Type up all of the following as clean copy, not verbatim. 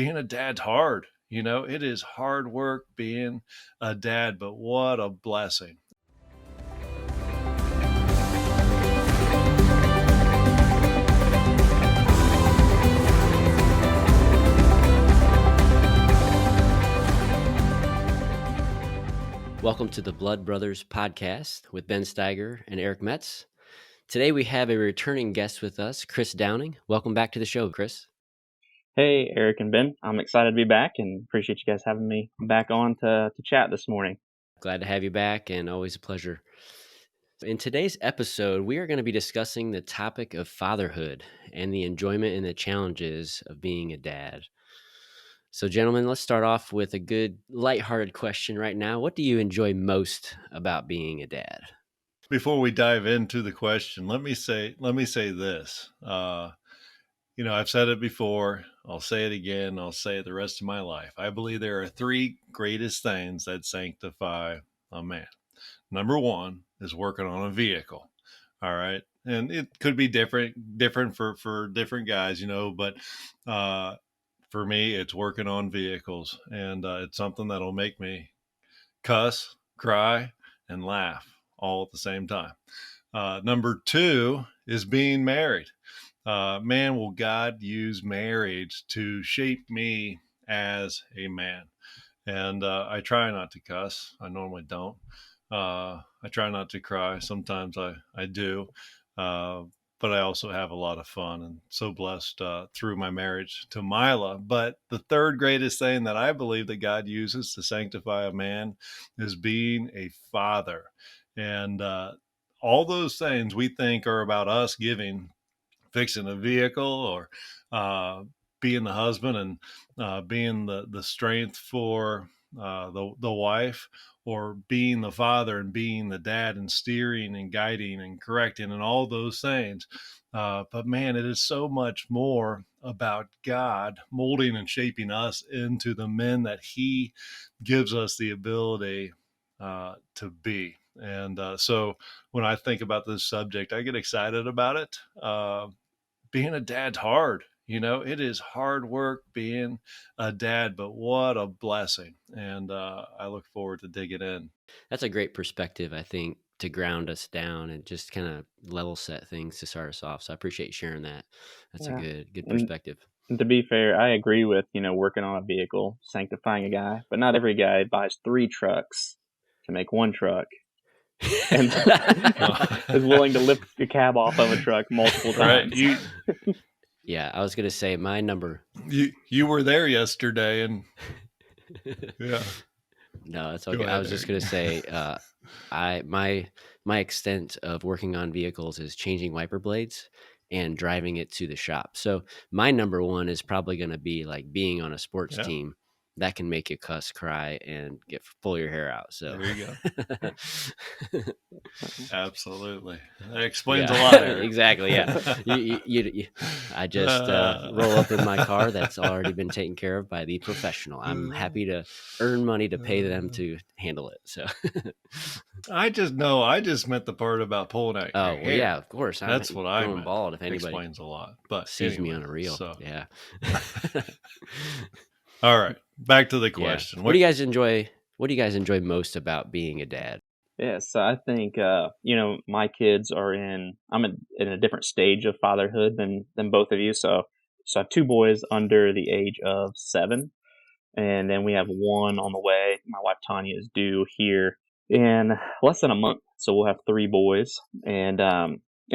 being a dad's hard. It is hard work being a dad, but what a blessing. Welcome to the Blood Brothers podcast with Ben Steiger and Eric Metz. Today we have a returning guest with us, Chris Downing. Welcome back to the show, Chris. Hey, Eric and Ben. I'm excited to be back and appreciate you guys having me back on to chat this morning. Glad to have you back and always a pleasure. In today's episode, we are going to be discussing the topic of fatherhood and the enjoyment and the challenges of being a dad. So, gentlemen, let's start off with a good lighthearted question right now. What do you enjoy most about being a dad? Before we dive into the question, let me say this. I've said it before. I'll say it again. I'll say it the rest of my life. I believe there are three greatest things that sanctify a man. Number one is working on a vehicle. All right. And it could be different for different guys, but for me, it's working on vehicles. And it's something that'll make me cuss, cry, and laugh all at the same time. Number two is being married. Man, will God use marriage to shape me as a man. And I try not to cuss. I normally don't. I try not to cry. Sometimes I do. But I also have a lot of fun and so blessed through my marriage to Mila. But the third greatest thing that I believe that God uses to sanctify a man is being a father. And all those things we think are about us fixing a vehicle or being the husband and being the strength for the wife, or being the father and being the dad and steering and guiding and correcting and all those things. But man, it is so much more about God molding and shaping us into the men that he gives us the ability to be. And so when I think about this subject, I get excited about it. Being a dad's hard. It is hard work being a dad, but what a blessing. And I look forward to digging in. That's a great perspective, I think, to ground us down and just kind of level set things to start us off. So I appreciate you sharing that. That's a good perspective. And to be fair, I agree with, working on a vehicle, sanctifying a guy, but not every guy buys 3 trucks to make one truck and is willing to lift your cab off of a truck multiple times. Right. Yeah, I was going to say my number. You were there yesterday, and yeah. No, it's okay. I was just going to say, my extent of working on vehicles is changing wiper blades and driving it to the shop. So my number one is probably going to be like being on a sports team that can make you cuss, cry, and pull your hair out. So there you go. Absolutely, that explains a lot. Exactly. Yeah, I just roll up in my car that's already been taken care of by the professional. I'm happy to earn money to pay them to handle it. So I just meant the part about pulling out. Oh, well, yeah, of course. That's what I meant. Bald if anybody explains a lot, but sees me on a reel. So. Yeah. All right, back to the question. Yeah. What do you guys enjoy? What do you guys enjoy most about being a dad? Yeah, so I think my kids are in a different stage of fatherhood than both of you. So I have 2 boys under the age of 7, and then we have one on the way. My wife Tanya is due here in less than a month, so we'll have 3 boys. And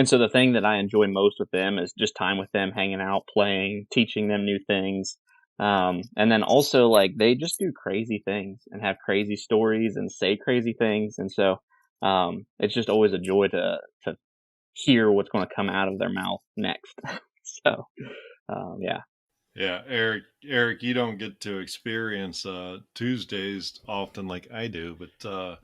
so the thing that I enjoy most with them is just time with them, hanging out, playing, teaching them new things. And then also, like, they just do crazy things and have crazy stories and say crazy things. And so, it's just always a joy to hear what's going to come out of their mouth next. So, yeah. Yeah. Eric, you don't get to experience, Tuesdays often like I do, but,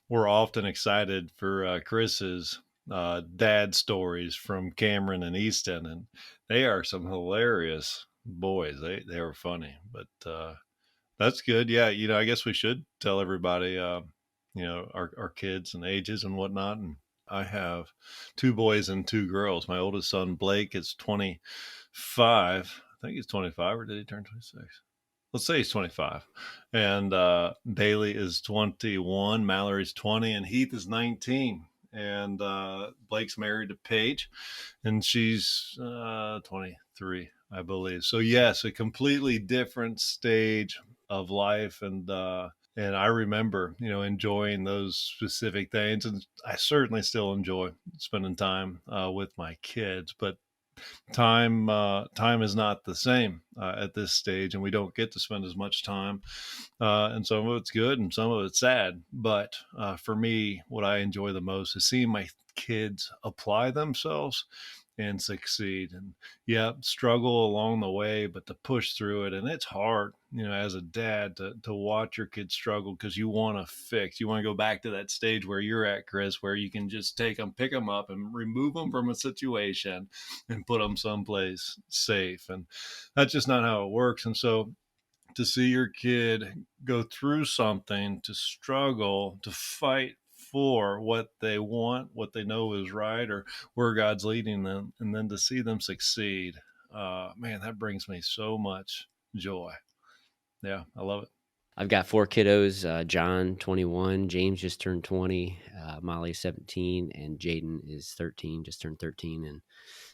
we're often excited for, Chris's, dad stories from Cameron and Easton, and they are some hilarious boys. They are funny, but that's good. Yeah, I guess we should tell everybody our kids and ages and whatnot. And I have 2 boys and 2 girls. My oldest son Blake is 25. I think he's 25, or did he turn 26? let's say he's 25, and Bailey is 21, Mallory's 20, and Heath is 19. And Blake's married to Paige, and she's 23, I believe. So yes, a completely different stage of life, and I remember, enjoying those specific things, and I certainly still enjoy spending time with my kids. But time is not the same at this stage, and we don't get to spend as much time. And some of it's good, and some of it's sad. But for me, what I enjoy the most is seeing my kids apply themselves and succeed. And yeah, struggle along the way, but to push through it. And it's hard, as a dad to watch your kids struggle, because you want to fix, you want to go back to that stage where you're at, Chris, where you can just take them, pick them up, and remove them from a situation and put them someplace safe. And that's just not how it works. And so to see your kid go through something, to struggle, to fight for what they want, what they know is right, or where God's leading them, and then to see them succeed, man, that brings me so much joy. Yeah, I love it. I've got four kiddos, John 21, James just turned 20, Molly 17, and Jaden is 13, just turned 13. And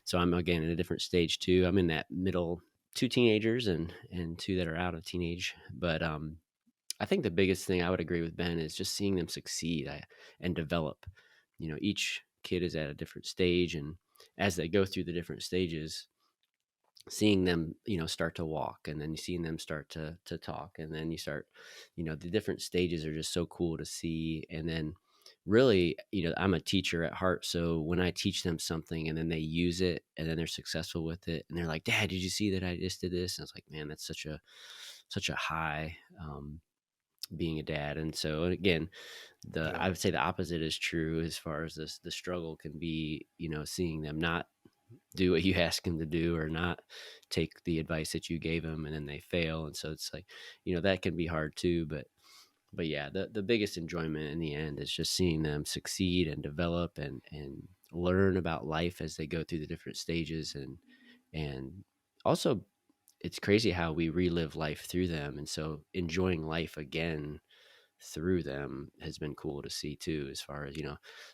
so I'm again in a different stage too. I'm in that middle, two teenagers and two that are out of teenage. But I think the biggest thing I would agree with Ben is just seeing them succeed and develop. Each kid is at a different stage, and as they go through the different stages, seeing them, start to walk, and then you seeing them start to talk, and then you start, the different stages are just so cool to see. And then really, I'm a teacher at heart, so when I teach them something and then they use it and then they're successful with it and they're like, Dad, did you see that I just did this? And I was like, man, that's such a high, being a dad. And so again, I Yeah, would say the opposite is true as far as this the struggle can be, seeing them not do what you ask them to do, or not take the advice that you gave them, and then they fail. And so it's like, that can be hard too. But yeah, the biggest enjoyment in the end is just seeing them succeed and develop and learn about life as they go through the different stages. And also, it's crazy how we relive life through them, and so enjoying life again through them has been cool to see too, as far as,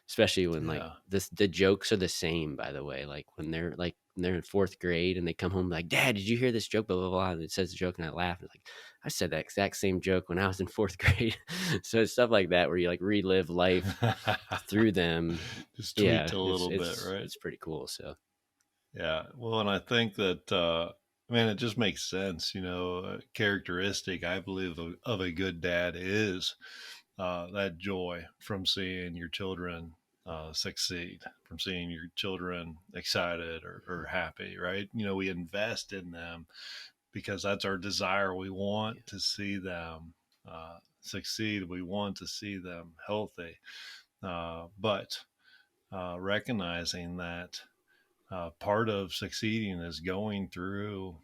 especially when like yeah. the jokes are the same, by the way, like when they're in fourth grade and they come home like, Dad, did you hear this joke, blah blah blah, and it says the joke and I laugh, and it's like, I said that exact same joke when I was in fourth grade. So it's stuff like that where you like relive life through them. Just Yeah, tweaked a it's little bit, it's right? it's pretty cool. So Yeah. Well, and I think that, man, it just makes sense. A characteristic, I believe, of a good dad is that joy from seeing your children succeed, from seeing your children excited or happy, right? We invest in them because that's our desire. We want yeah. to see them succeed, we want to see them healthy. But recognizing that part of succeeding is going through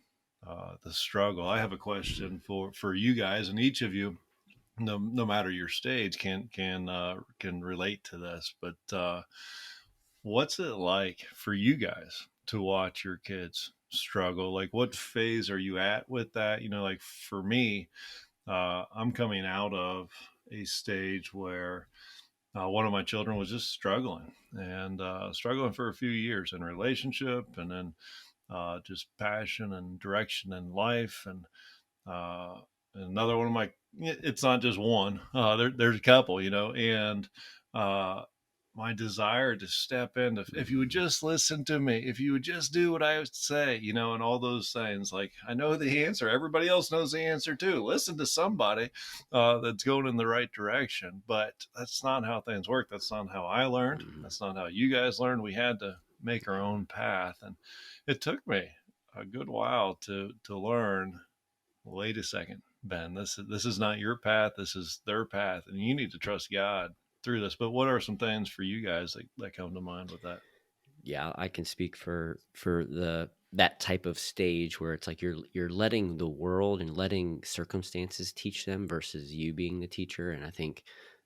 the struggle. I have a Mhm. question for you guys, and each of you, no matter your stage, can relate to this. But what's it like for you guys to watch your kids struggle? Like, what phase are you at with that? Like for me, I'm coming out of a stage where one of my children was just struggling and struggling for a few years in a relationship, and then just passion and direction in life. Uh, and another one of my, it's not just one, there's a couple, and uh, my desire to step in, if you would Mhm. just listen to me, if you would just do what I would say, and all those things. Like, I know the answer, everybody else knows the answer too. Listen to somebody that's going in the right direction. But that's not how things work. That's not how I learned. Mhm. That's not how you guys learned. We had to make our own path, and it took me a good while to learn. Wait a second, Ben. This is not your path. This is their path, and you need to trust God through this. But what are some things for you guys that come to mind with that? Yeah, I can speak for the that type of stage where it's like you're letting the world and letting circumstances teach them versus you being the teacher. And I think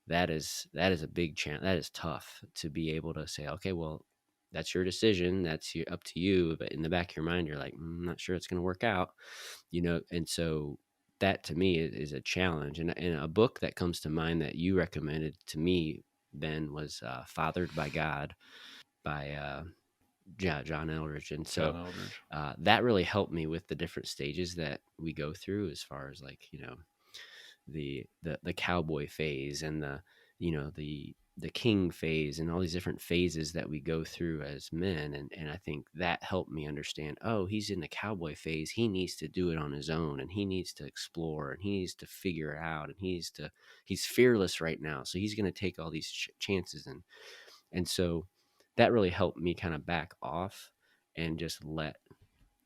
that is a big challenge. That is tough to be able to say, okay, well, that's your decision, up to you. But in the back of your mind, you're like, I'm not sure it's going to work out, And so that to me is a challenge. And a book that comes to mind that you recommended to me, Ben, was Fathered by God by John Eldridge. And John so Eldridge. that really helped me with the different stages that we go through, as far as like, the cowboy phase, and the king phase, and all these different phases that we go through as men. And I think that helped me understand, oh, he's in the cowboy phase, he needs to do it on his own, and he needs to explore, and he needs to figure it out, and he's fearless right now, so he's going to take all these chances. And so that really helped me kind of back off and just let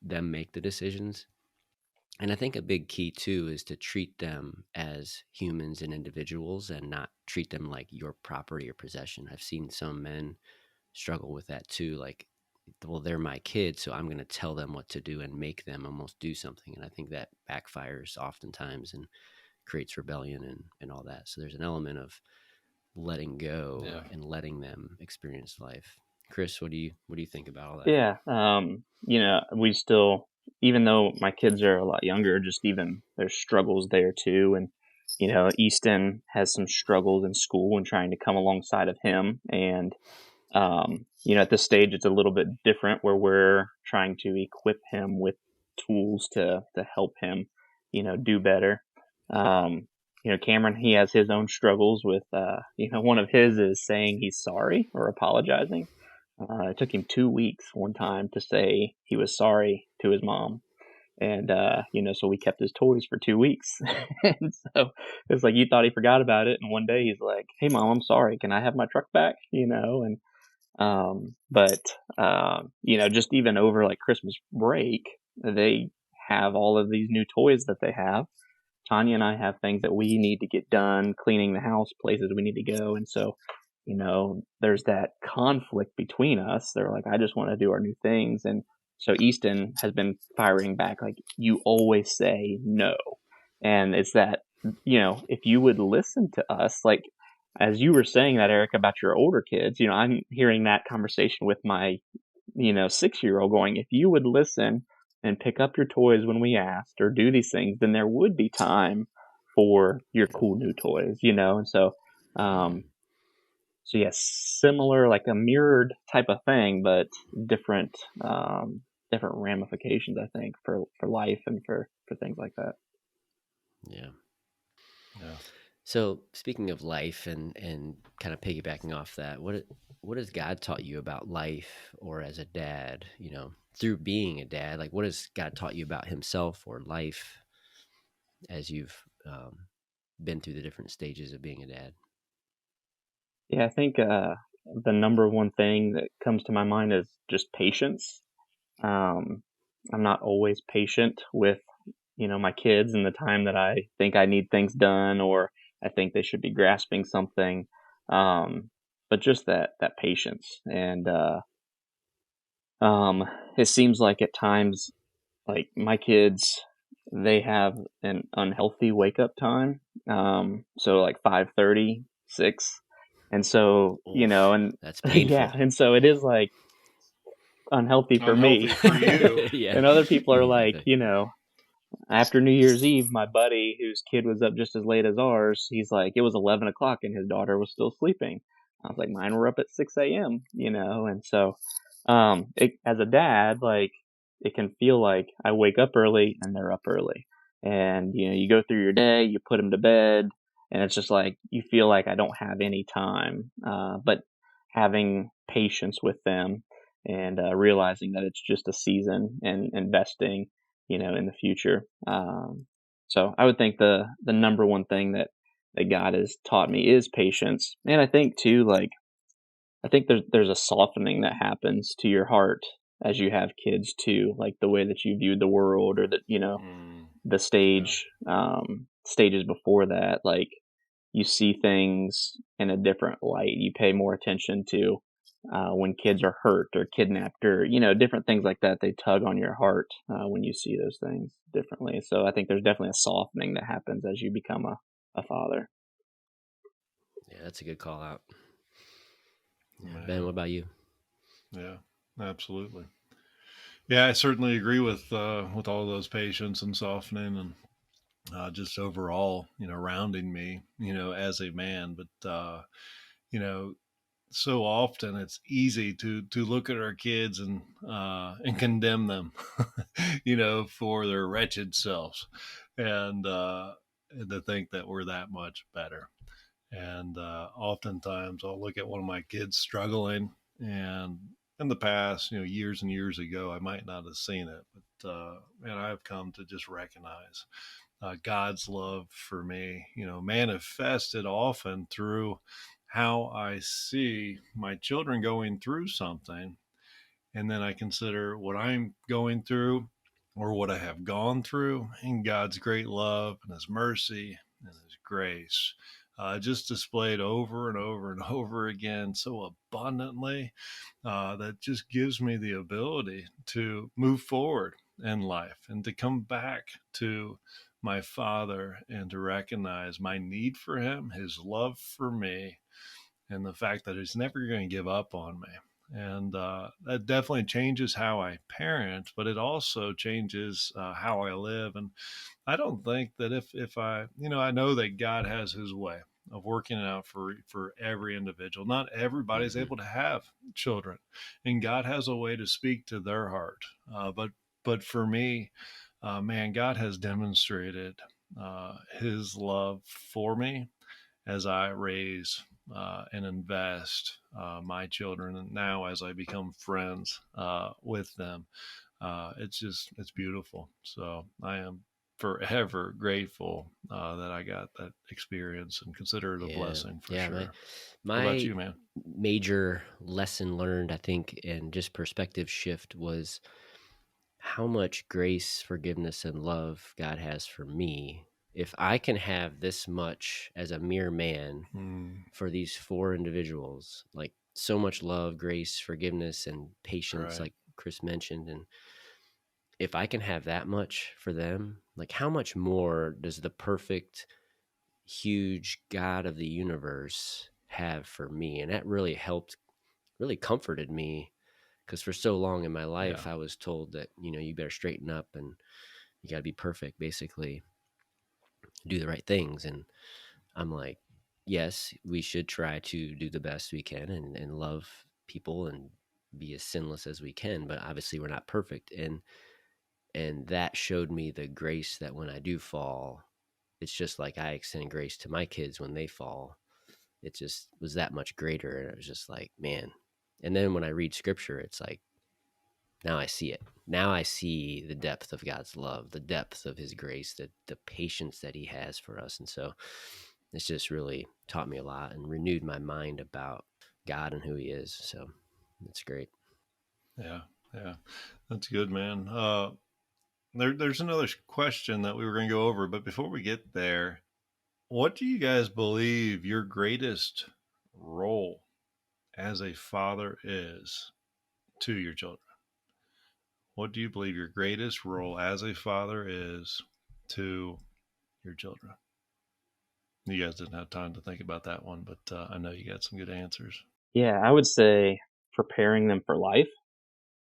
them make the decisions. And I think a big key too is to treat them as humans and individuals, and not treat them like your property or possession. I've seen some men struggle with that too. Like, well, they're my kids, so I'm going to tell them what to do and make them almost do something. And I think that backfires oftentimes and creates rebellion and all that. So there's an element of letting go Yeah. and letting them experience life. Chris, what do you think about all that? Yeah. We still, even though my kids are a lot younger, just even there's struggles there too. And, Easton has some struggles in school and trying to come alongside of him. And, at this stage, it's a little bit different where we're trying to equip him with tools to help him, do better. Cameron, he has his own struggles with, one of his is saying he's sorry or apologizing. It took him 2 weeks one time to say he was sorry to his mom. And, so we kept his toys for 2 weeks. And so it's like, you thought he forgot about it. And one day he's like, hey, Mom, I'm sorry. Can I have my truck back? Just even over like Christmas break, they have all of these new toys that they have. Tanya and I have things that we need to get done, cleaning the house, places we need to go. And so, there's that conflict between us. They're like, I just want to do our new things. And so Easton has been firing back, like, you always say no. And it's that, if you would listen to us, like, as you were saying that, Eric, about your older kids, I'm hearing that conversation with my, 6-year-old going, if you would listen and pick up your toys when we asked or do these things, then there would be time for your cool new toys, And so, yes, similar, like a mirrored type of thing, but different, different ramifications, I think, for life and for things like that. Yeah. Yeah. So speaking of life and kind of piggybacking off that, what has God taught you about life, or as a dad, through being a dad? Like, what has God taught you about himself or life as you've been through the different stages of being a dad? Yeah, I think the number one thing that comes to my mind is just patience. Um, I'm not always patient with, my kids and the time that I think I need things done, or I think they should be grasping something. But just that patience. And it seems like at times, like my kids, they have an unhealthy wake up time. So like 5:30, 6. And so, Oof, and that's yeah, painful. and so it is like unhealthy for me. Unhealthy for you. Yeah. And other people are Yeah. like, after New Year's Eve, my buddy, whose kid was up just as late as ours, he's like, it was 11 o'clock and his daughter was still sleeping. I was like, mine were up at 6 a.m., And so, as a dad, like, it can feel like I wake up early and they're up early. And, you go through your day, you put them to bed, and it's just like, you feel like I don't have any time. But having patience with them and realizing that it's just a season and investing in the future. So I would think the number one thing that God has taught me is patience. And I think too, like, I think there's a softening that happens to your heart as you have kids too, like the way that you viewed the world, or that, the Yeah. stages before that, like, you see things in a different light. You pay more attention to when kids are hurt or kidnapped, or different things like that. They tug on your heart when you see those things differently. So I think there's definitely a softening that happens as you become a father. Yeah, that's a good call out. Yeah. Ben, Yeah. what about you? Yeah. Absolutely. Yeah, I certainly agree with all those patients and softening, and just overall, rounding me, as a man. But you know, so often it's easy to look at our kids and condemn them, for their wretched selves, and to think that we're that much better. And oftentimes I'll look at one of my kids struggling, and in the past, years and years ago, I might not have seen it, but man, I've come to just recognize God's love for me, manifested often through how I see my children going through something. And then I consider what I'm going through or what I have gone through, and God's great love and His mercy and His grace, just displayed over and over and over again so abundantly, that just gives me the ability to move forward in life and to come back to my Father and to recognize my need for Him, His love for me, and the fact that He's never going to give up on me. And that definitely changes how I parent, but it also changes how I live. And I don't think that if I know that God has His way of working it out for every individual. Not everybody's Hmm. able to have children, and God has a way to speak to their heart. But for me, man, God has demonstrated His love for me as I raise and invest my children, and now as I become friends with them. It's beautiful. So I am forever grateful that I got that experience and consider it a Yeah, blessing for yeah. My sure. What about my you, man? major lesson learned, I think, and just perspective shift was how much grace, forgiveness, and love God has for me. If I can have this much as a mere man Mm, for these four individuals, like so much love, grace, forgiveness, and patience, right. like Chris mentioned, and if I can have that much for them, like how much more does the perfect, huge God of the universe have for me? And that really helped, really comforted me because for so long in my Yeah. life, I was told that, you better straighten up and you got to be perfect, basically, do the right things. And I'm like, yes, we should try to do the best we can and love people and be as sinless as we can, but obviously we're not perfect. And that showed me the grace that when I do fall, it's just like I extend grace to my kids when they fall. It just was that much greater. And it was just like, man. And then when I read scripture, it's like, now I see it. Now I see the depth of God's love, the depth of His grace, the patience that He has for us. And so it's just really taught me a lot and renewed my mind about God and who He is. So it's great. Yeah. Yeah. That's good, man. There's another question that we were going to go over, but before we get there, what do you guys believe your greatest role as a father is to your children? What do you believe your greatest role as a father is to your children? You guys didn't have time to think about that one, but I know you got some good answers. Yeah, I would say preparing them for life.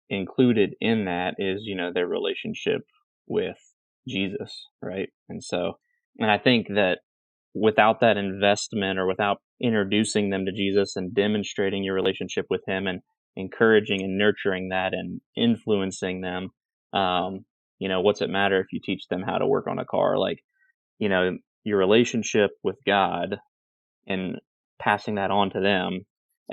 Included in that is, their relationship with Jesus, right? And I think that without that investment or without introducing them to Jesus and demonstrating your relationship with Him and encouraging and nurturing that and influencing them, what's it matter if you teach them how to work on a car? Like, your relationship with God and passing that on to them,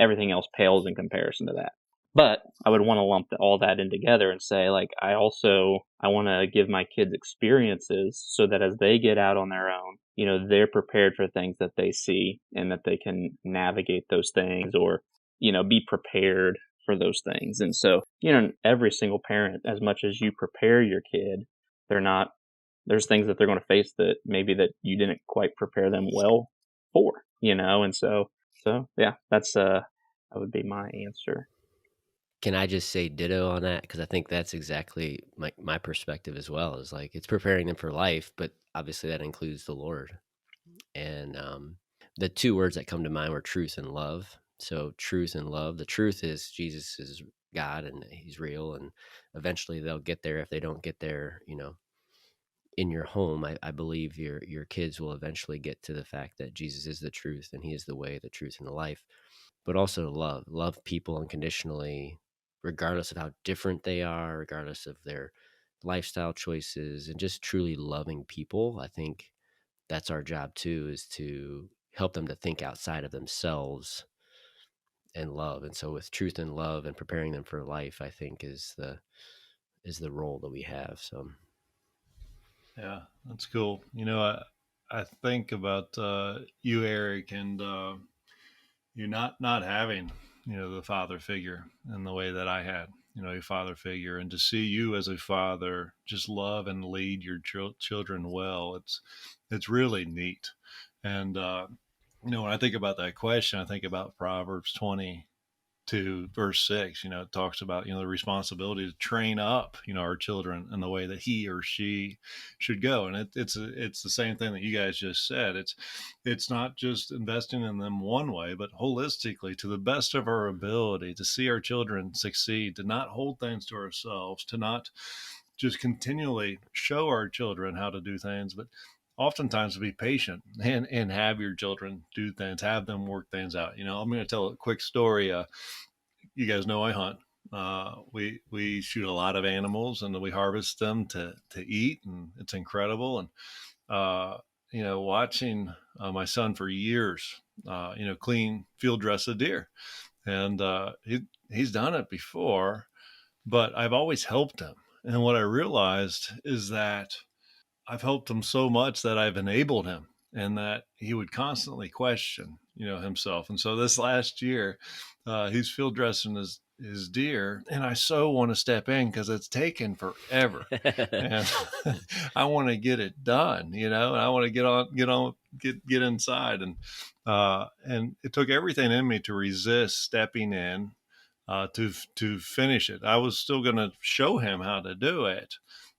everything else pales in comparison to that. But I would want to lump all that in together and say, like, I want to give my kids experiences so that as they get out on their own, they're prepared for things that they see and that they can navigate those things or, be prepared for those things. And so, every single parent, as much as you prepare your kid, they're not there's things that they're going to face that maybe that you didn't quite prepare them well for, and so yeah, that would be my answer. Can I just say ditto on that? Because I think that's exactly my perspective as well. Is like it's preparing them for life, but obviously that includes the Lord. And the two words that come to mind were truth and love. So truth and love. The truth is Jesus is God and He's real, and eventually they'll get there if they don't get there, in your home, I believe your kids will eventually get to the fact that Jesus is the truth and he is the way, the truth, and the life. But also love people unconditionally, regardless of how different they are, regardless of their lifestyle choices, and just truly loving people. I think that's our job too, is to help them to think outside of themselves and love. And so with truth and love and preparing them for life, I think is the role that we have. So Yeah, that's cool. I think about you, Eric, and you not having the father figure in the way that I had a father figure, and to see you as a father just love and lead your children well, it's really neat. And when I think about that question, I think about Proverbs 20 to verse 6. It talks about the responsibility to train up our children in the way that he or she should go. And it's the same thing that you guys just said. It's not just investing in them one way, but holistically, to the best of our ability, to see our children succeed, to not hold things to ourselves, to not just continually show our children how to do things, but oftentimes to be patient and have your children do things, have them work things out. I'm going to tell a quick story. You guys know I hunt. We shoot a lot of animals, and we harvest them to eat, and it's incredible. And watching my son for years, clean field dress a deer, and he's done it before, but I've always helped him. And what I realized is that I've helped him so much that I've enabled him, and that he would constantly question, himself. And so this last year, he's field dressing his deer, and I so want to step in because it's taken forever, and I want to get it done, and I want to get inside, and it took everything in me to resist stepping in, to finish it. I was still going to show him how to do it,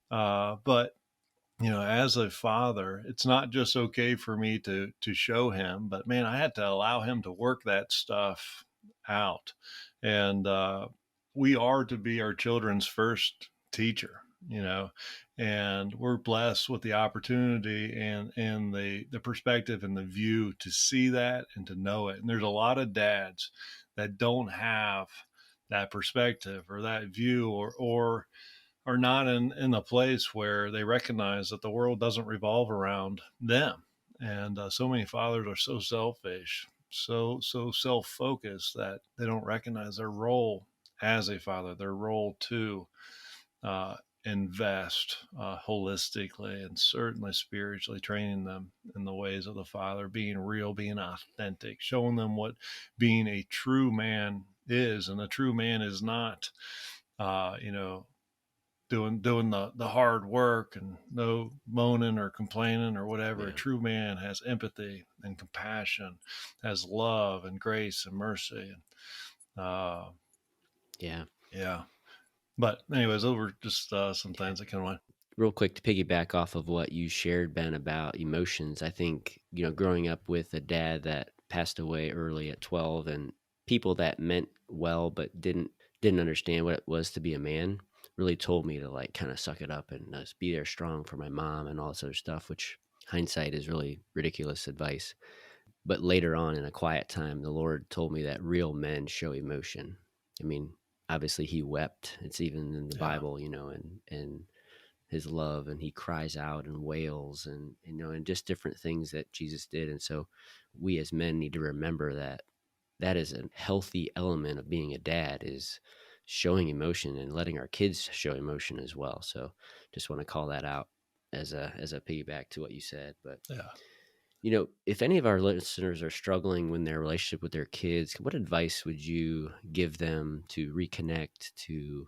but as a father, it's not just okay for me to show him, but man, I had to allow him to work that stuff out. And we are to be our children's first teacher, and we're blessed with the opportunity and the perspective and the view to see that and to know it. And there's a lot of dads that don't have that perspective or that view, or are not in a place where they recognize that the world doesn't revolve around them. And so many fathers are so selfish, so self-focused, that they don't recognize their role as a father, their role to uh, invest holistically and certainly spiritually, training them in the ways of the father, being real, being authentic, showing them what being a true man is. And a true man is not uh, you know doing the hard work and no moaning or complaining or whatever. A Yeah. true man has empathy and compassion, has love and grace and mercy. And Yeah. yeah. But anyways, those were just some Yeah. things that come to mind. Real quick to piggyback off of what you shared, Ben, about emotions, I think, growing up with a dad that passed away early at 12 and people that meant well but didn't understand what it was to be a man really told me to like kind of suck it up and just be there strong for my mom and all this other stuff, which hindsight is really ridiculous advice. But later on in a quiet time, the Lord told me that real men show emotion. I mean, obviously he wept. It's even in the Yeah. Bible, and his love, and he cries out and wails, and and just different things that Jesus did. And so we as men need to remember that that is a healthy element of being a dad, is showing emotion and letting our kids show emotion as well. So just want to call that out as a piggyback to what you said. But Yeah. if any of our listeners are struggling with their relationship with their kids, what advice would you give them to reconnect, to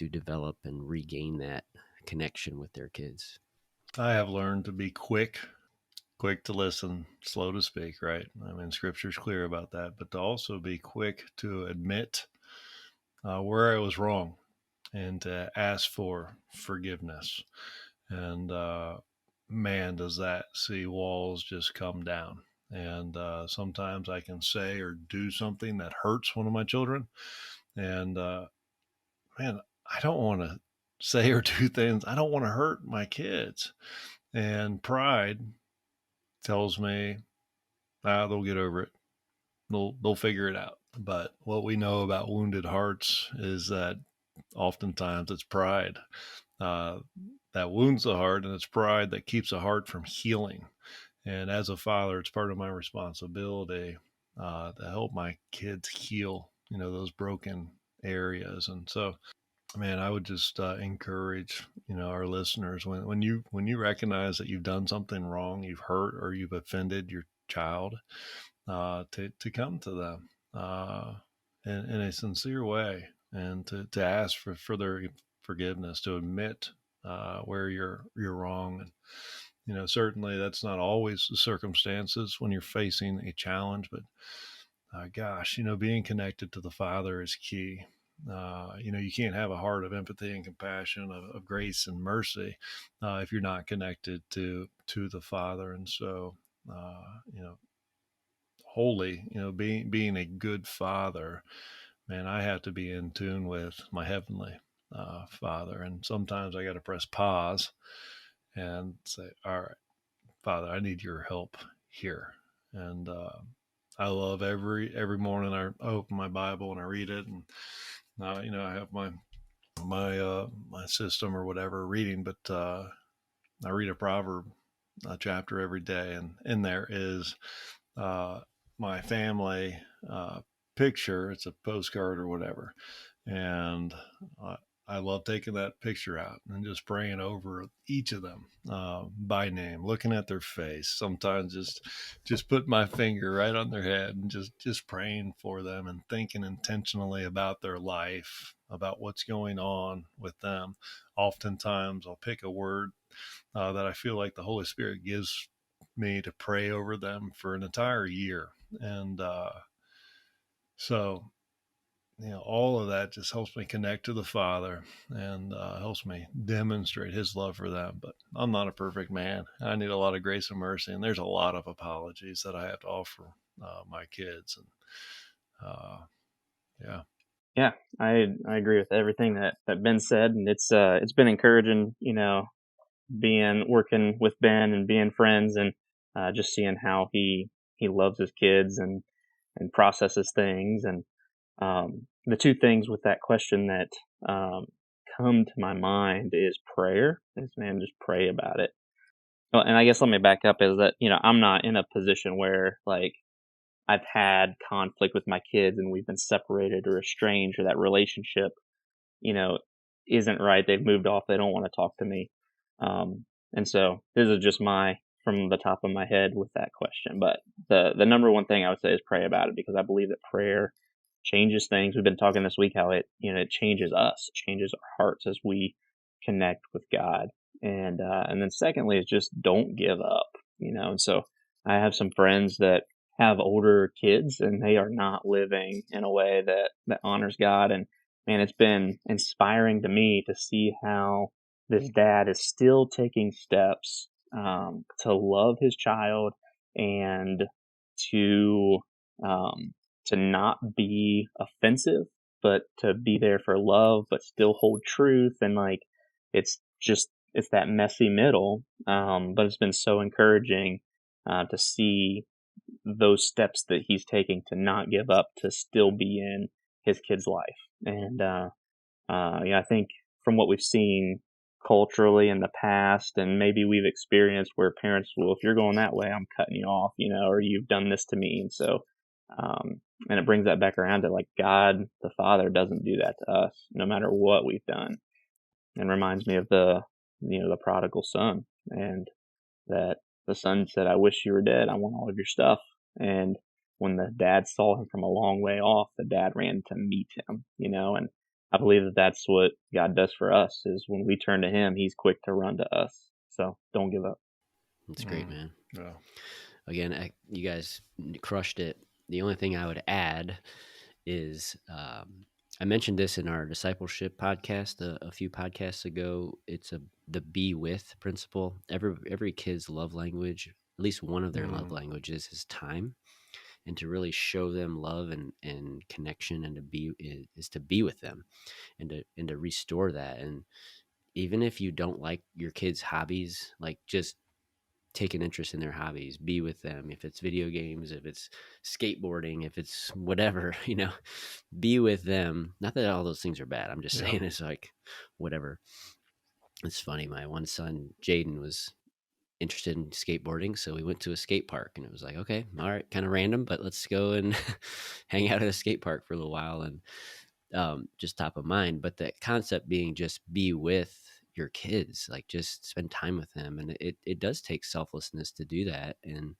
develop and regain that connection with their kids? I have learned to be quick to listen, slow to speak, right? I mean, scripture's clear about that, but to also be quick to admit where I was wrong and to ask for forgiveness. And man, does that see walls just come down. And sometimes I can say or do something that hurts one of my children. And man, I don't want to. say or do things. I don't want to hurt my kids. And pride tells me, they'll get over it. They'll figure it out. But what we know about wounded hearts is that oftentimes it's pride uh, that wounds the heart, and it's pride that keeps a heart from healing. And as a father, it's part of my responsibility to help my kids heal, those broken areas. And so, man, I would just encourage, our listeners, when you recognize that you've done something wrong, you've hurt or you've offended your child, to come to them in a sincere way, and to ask for their forgiveness, to admit where you're wrong. And certainly that's not always the circumstances when you're facing a challenge, but gosh, being connected to the Father is key. You can't have a heart of empathy and compassion, of grace and mercy, if you're not connected to the Father. And so, holy, being a good father, man, I have to be in tune with my heavenly Father. And sometimes I got to press pause and say, all right, Father, I need your help here. And I love every morning I open my Bible and I read it, and I have my system or whatever reading, but I read a proverb, a chapter every day, and in there is uh, my family picture. It's a postcard or whatever, and I, I love taking that picture out and just praying over each of them by name, looking at their face. Sometimes just put my finger right on their head and just praying for them and thinking intentionally about their life, about what's going on with them. Oftentimes, I'll pick a word that I feel like the Holy Spirit gives me to pray over them for an entire year. And so, all of that just helps me connect to the Father, and helps me demonstrate His love for them. But I'm not a perfect man. I need a lot of grace and mercy, and there's a lot of apologies that I have to offer my kids. And yeah. Yeah, I agree with everything that Ben said, and it's been encouraging, being working with Ben and being friends, and just seeing how he loves his kids and processes things. And the two things with that question that come to my mind is prayer. Is, man, just pray about it. Well, and I guess let me back up, is that I'm not in a position where, like, I've had conflict with my kids and we've been separated or estranged, or that relationship, you know, isn't right. They've moved off. They don't want to talk to me. And so this is just from the top of my head with that question. But the number one thing I would say is pray about it, because I believe that prayer changes things. We've been talking this week how it changes us, it changes our hearts as we connect with God. And then secondly is just don't give up, And so I have some friends that have older kids and they are not living in a way that honors God. And man, it's been inspiring to me to see how this dad is still taking steps to love his child, and to not be offensive, but to be there for love, but still hold truth. And like, it's that messy middle. But it's been so encouraging to see those steps that he's taking to not give up, to still be in his kid's life. And I think from what we've seen culturally in the past, and maybe we've experienced, where parents will, if you're going that way, I'm cutting you off, or you've done this to me. And so, and it brings that back around to, like, God the Father doesn't do that to us, no matter what we've done. And reminds me of the prodigal son, and that the son said, I wish you were dead. I want all of your stuff. And when the dad saw him from a long way off, the dad ran to meet him, and I believe that that's what God does for us, is when we turn to him, he's quick to run to us. So don't give up. That's great, man. Yeah. Again, you guys crushed it. The only thing I would add is I mentioned this in our discipleship podcast a few podcasts ago. It's the be with principle. Every kid's love language, at least one of their love languages, is time, and to really show them love and connection, and to be with them, and to restore that. And even if you don't like your kids' hobbies, like just take an interest in their hobbies, be with them. If it's video games, if it's skateboarding, if it's whatever, be with them. Not that all those things are bad. I'm just Yeah. saying it's like whatever. It's funny. My one son, Jaden, was interested in skateboarding, so we went to a skate park, and it was like, okay, all right, kind of random, but let's go and hang out at a skate park for a little while, and just top of mind. But the concept being just be with your kids, like just spend time with them, and it does take selflessness to do that, and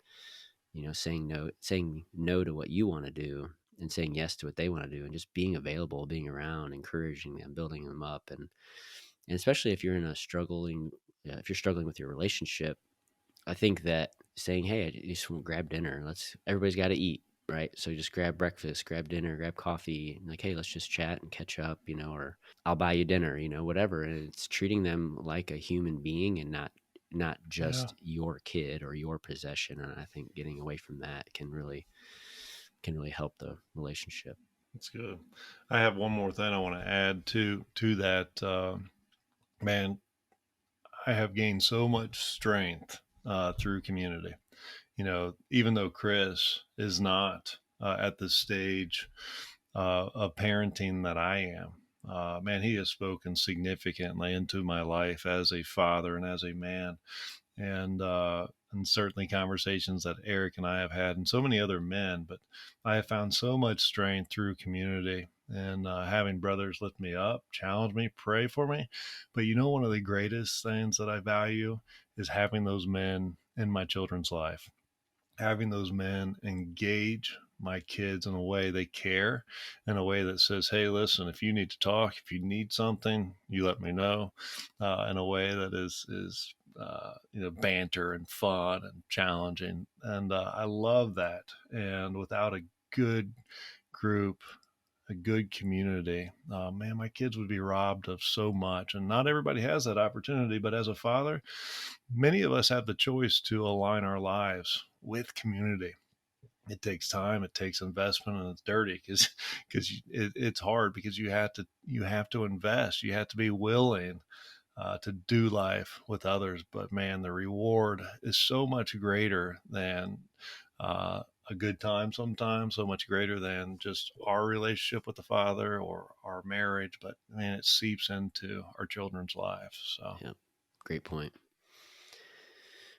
saying no to what you want to do and saying yes to what they want to do, and just being available, being around, encouraging them, building them up, and especially if you're in a struggling if you're struggling with your relationship, I think that saying, "Hey, I just want to grab dinner. Everybody's got to eat, right? So just grab breakfast, grab dinner, grab coffee, and like, hey, let's just chat and catch up, or I'll buy you dinner, whatever." And it's treating them like a human being and not Yeah. just your kid or your possession. And I think getting away from that can really help the relationship. That's good. I have one more thing I want to add to that. Man, I have gained so much strength through community. Even though Chris is not at the stage of parenting that I am, man, he has spoken significantly into my life as a father and as a man, and certainly conversations that Eric and I have had, and so many other men. But I have found so much strength through community and having brothers lift me up, challenge me, pray for me. But one of the greatest things that I value is having those men in my children's life, having those men engage my kids in a way they care, in a way that says, hey, listen, if you need to talk, if you need something, you let me know, in a way that is banter and fun and challenging. And I love that. And without a good group, a good community, man, my kids would be robbed of so much. And not everybody has that opportunity. But as a father, many of us have the choice to align our lives with community. It takes time, it takes investment, and it's dirty because it's hard, because you have to invest, you have to be willing to do life with others. But man, the reward is so much greater than a good time, sometimes so much greater than just our relationship with the Father or our marriage. But man, it seeps into our children's lives. So Yeah, great point.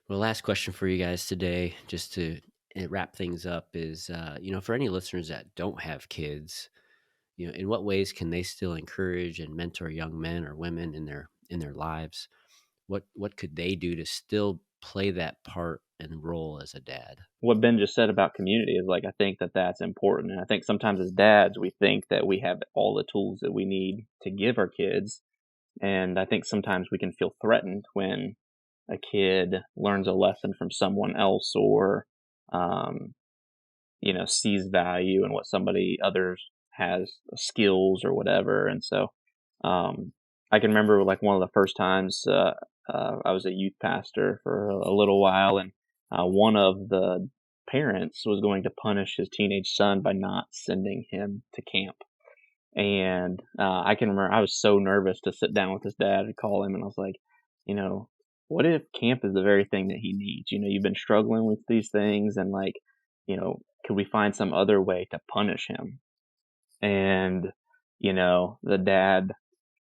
Well, last question for you guys today, just to wrap things up, is for any listeners that don't have kids, in what ways can they still encourage and mentor young men or women in their lives? What could they do to still play that part and role as a dad? What Ben just said about community is like, I think that that's important. And I think sometimes as dads, we think that we have all the tools that we need to give our kids. And I think sometimes we can feel threatened when a kid learns a lesson from someone else, or, um, sees value in what somebody others has skills or whatever. And so, I can remember like one of the first times, I was a youth pastor for a little while, and one of the parents was going to punish his teenage son by not sending him to camp. And I can remember I was so nervous to sit down with his dad and call him, and I was like, you know, what if camp is the very thing that he needs? You've been struggling with these things, and like, could we find some other way to punish him? And the dad,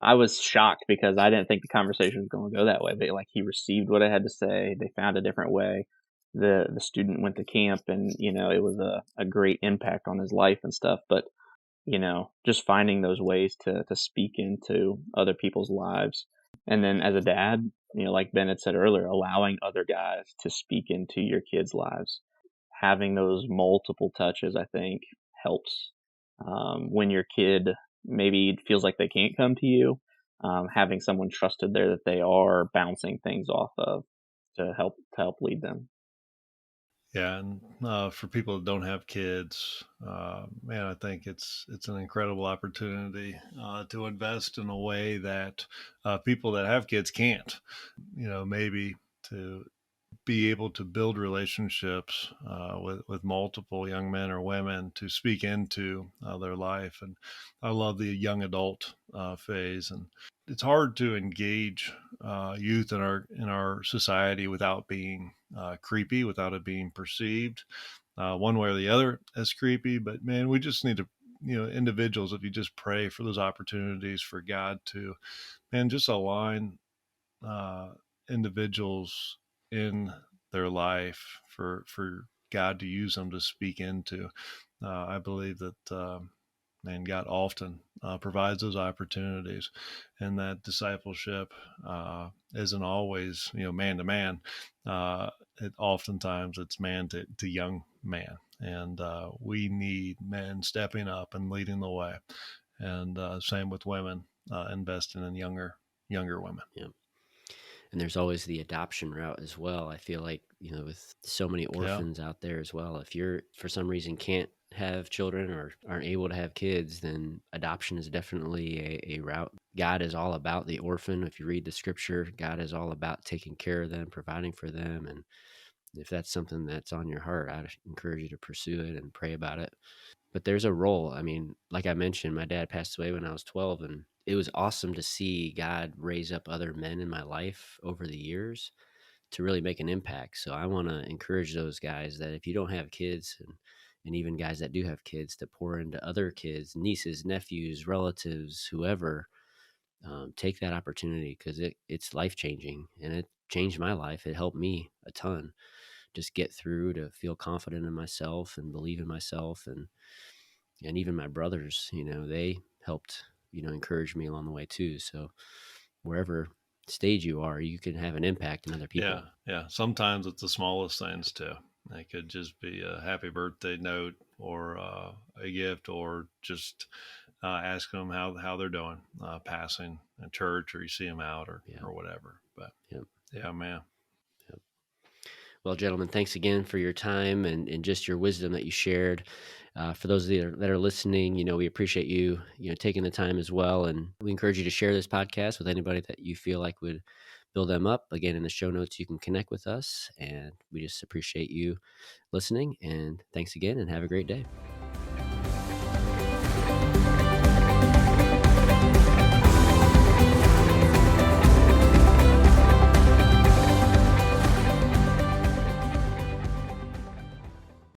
I was shocked because I didn't think the conversation was going to go that way. But like, he received what I had to say. They found a different way. The student went to camp, and it was a great impact on his life and stuff. But just finding those ways to speak into other people's lives. And then as a dad, like Ben had said earlier, allowing other guys to speak into your kids' lives. Having those multiple touches, I think, helps. When your kid maybe feels like they can't come to you, having someone trusted there that they are bouncing things off of to help lead them. yeah, and for people that don't have kids, man, I think it's an incredible opportunity to invest in a way that people that have kids can't. Maybe to be able to build relationships with multiple young men or women to speak into their life. And I love the young adult phase. And it's hard to engage youth in our society without being creepy, without it being perceived one way or the other as creepy. But man, we just need to, individuals, if you just pray for those opportunities for God to, man, just align uh, individuals in their life for God to use them to speak into. I believe that man, God often provides those opportunities, and that discipleship isn't always man to man. It oftentimes it's man to young man, and we need men stepping up and leading the way, and same with women investing in younger women. Yeah. And there's always the adoption route as well. I feel like, with so many Yeah. orphans out there as well, if you're for some reason can't have children or aren't able to have kids, then adoption is definitely a route. God is all about the orphan. If you read the scripture, God is all about taking care of them, providing for them. And if that's something that's on your heart, I'd encourage you to pursue it and pray about it. But there's a role. I mean, like I mentioned, my dad passed away when I was 12, and it was awesome to see God raise up other men in my life over the years to really make an impact. So I want to encourage those guys that if you don't have kids, and even guys that do have kids, to pour into other kids, nieces, nephews, relatives, whoever, take that opportunity, because it's life changing, and it changed my life. It helped me a ton. Just get through, to feel confident in myself and believe in myself, and even my brothers, they helped, encourage me along the way too. So wherever stage you are, you can have an impact on other Yeah, people. yeah. Sometimes it's the smallest things too. It could just be a happy birthday note or a gift, or just ask them how they're doing, passing a church, or you see them out, Yeah. or whatever. But Yep. yeah, man. Yep. Well, gentlemen, thanks again for your time and just your wisdom that you shared. For those that are listening, we appreciate you, taking the time as well. And we encourage you to share this podcast with anybody that you feel like would build them up. Again, in the show notes, you can connect with us. And we just appreciate you listening. And thanks again, and have a great day.